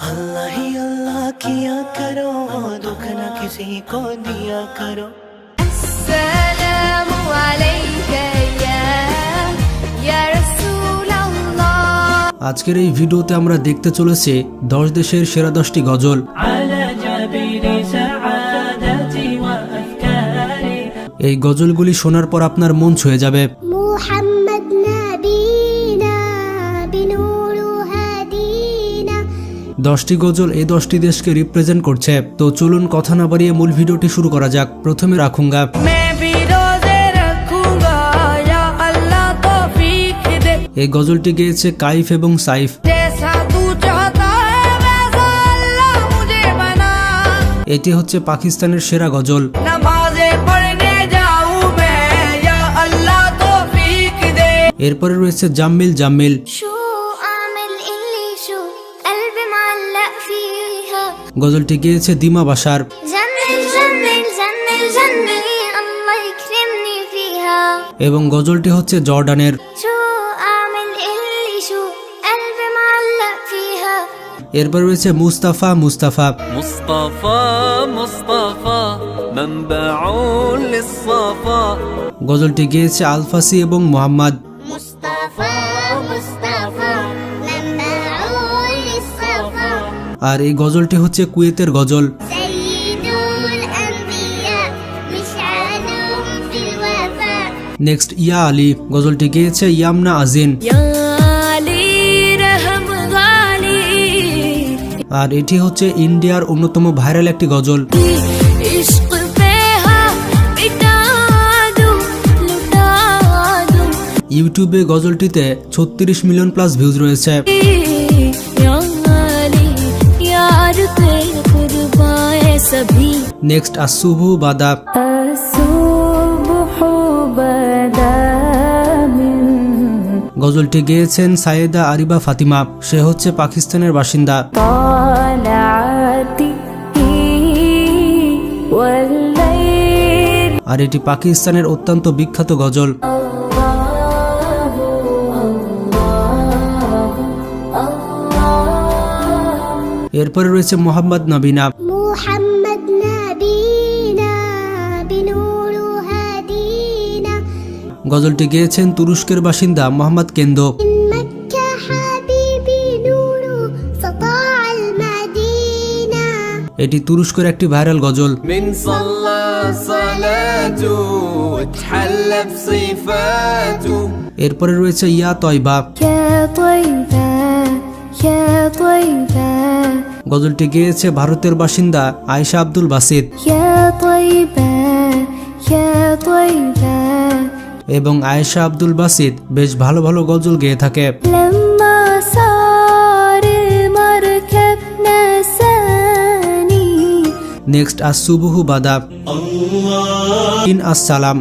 अल्लाह ही अल्लाह किया करो, दुख न किसी को दिया करो। अस्सलामु अलैका या রাসূলুল্লাহ। আজকের এই ভিডিওতে আমরা দেখতে চলেছি 10 দেশের সেরা 10টি গজল। এই গজলগুলি শোনার পর আপনার মন ছুঁয়ে যাবে। মুহাম্মদ নবীনা বিনুরু হাদিনা। 10টি গজল এই 10টি দেশকে রিপ্রেজেন্ট করছে। তো চলুন কথা না বাড়িয়ে মূল ভিডিওটি শুরু করা যাক। প্রথমে রাখুঙ্গা। এই গজলটি গেয়েছে কাইফ এবং সাইফ। এটি হচ্ছে পাকিস্তানের সেরা গজল। এরপরে রয়েছে জাম্মিল জাম্মিল। গজলটি গেয়েছে দিমা বাশার। এবং গজলটি হচ্ছে জর্ডানের। এরপর রয়েছে মুস্তাফা মুস্তাফা। গজলটি গেয়েছে আলফাসি এবং মোহাম্মদ। আর এই গজলটি হচ্ছে কুয়েতের গজল। নেক্সট ইয়া আলী। গজলটি গেয়েছে ইয়ামনা আজিন। আর এটি হচ্ছে ইন্ডিয়ার অন্যতম ভাইরাল একটি গজল। ইউটিউবে গজলটিতে 36 মিলিয়ন প্লাস ভিউজ রয়েছে। নেক্সট আসুবু বাদা। গজলটি গেয়েছেন সাইয়েদা আরিবা ফাতিমা। সে হচ্ছে পাকিস্তানের বাসিন্দা। আর এটি পাকিস্তানের অত্যন্ত বিখ্যাত গজল। এরপরে রয়েছে মোহাম্মদ নবীনা। গজলটি গেয়েছেন তুরস্কের বাসিন্দা মোহাম্মদ কেন্দো। এটি তুরস্কের একটি ভাইরাল গজল। এরপরে রয়েছে ইয়া তয়বা। গজলটি গেয়েছে ভারতের বাসিন্দা আয়েশা আব্দুল বাসিত। এবং আয়েশা আব্দুল বাসিত বেশ ভালো ভালো গজল গেয়ে থাকে। নেক্সট আসুবুহু বাদা। ইন আসসালাম।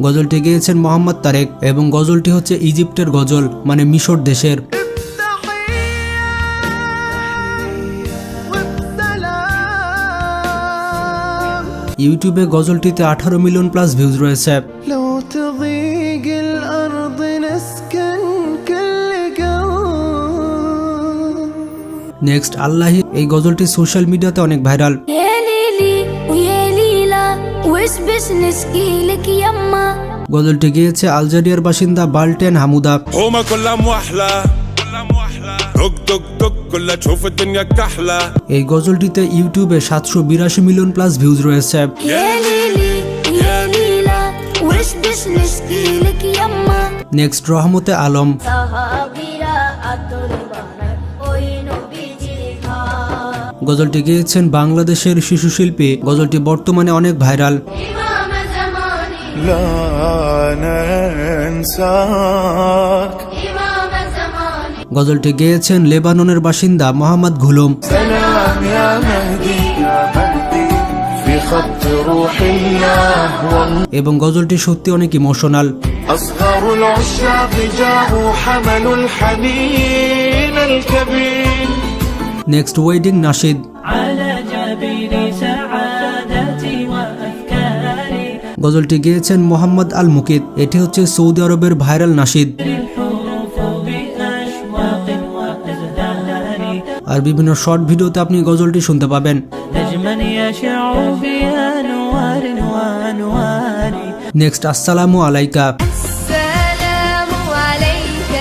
গজলটি গেয়েছেন মোহাম্মদ তারেক। এবং গজলটি হচ্ছে ইজিপ্টের গজল, মানে মিশর দেশের। ইউটিউবে গজলটিতে 18 মিলিয়ন প্লাস ভিউজ রয়েছে। নেক্সট আল্লাহি। এই গজলটি সোশ্যাল মিডিয়াতে অনেক ভাইরাল। গজলটি গেয়েছে আলজেরিয়ার বাসিন্দা বাল্টেন হামুদা। এই গজলটিতে ইউটিউবে 782 মিলিয়ন প্লাস ভিউজ রয়েছে। নেক্সট রহমতে আলম। গজলটি গেয়েছেন বাংলাদেশের শিশু শিল্পী। গজলটি বর্তমানে অনেক ভাইরাল। গজলটি গেয়েছেন লেবাননের বাসিন্দা মোহাম্মদ ঘুলুম। এবং গজলটি সত্যি অনেক ইমোশনাল। নেক্সট ওয়েডিং নাশিদ। গজলটি গেয়েছেন মোহাম্মদ আল মুকিত। এটি হচ্ছে সৌদি আরবের ভাইরাল নাশিদ। الحروف بأشواق وأذهان আর বিভিন্ন শর্ট ভিডিওতে আপনি গজলটি শুনতে পাবেন। نجما يشع في أنوار وأنوار নেক্সট, আসসালামু আলাইকা। السلام عليك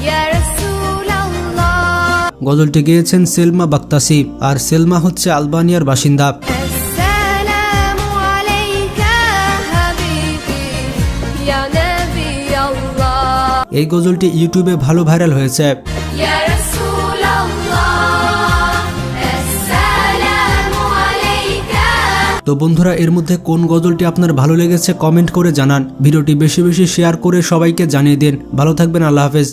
يا رسول الله গজলটি গেয়েছেন সেলমা বাক্তাসি। আর সেলমা হচ্ছে আলবানিয়ার বাসিন্দা। السلام عليك حبيبي يا نبي الله এই গজলটি ইউটিউবে ভালো ভাইরাল হয়েছে। يا رسول الله السلام عليك তো বন্ধুরা, এর মধ্যে কোন গজলটি আপনার ভালো লেগেছে কমেন্ট করে জানান। ভিডিওটি বেশি বেশি শেয়ার করে সবাইকে জানিয়ে দিন। ভালো থাকবেন, আল্লাহ হাফেজ।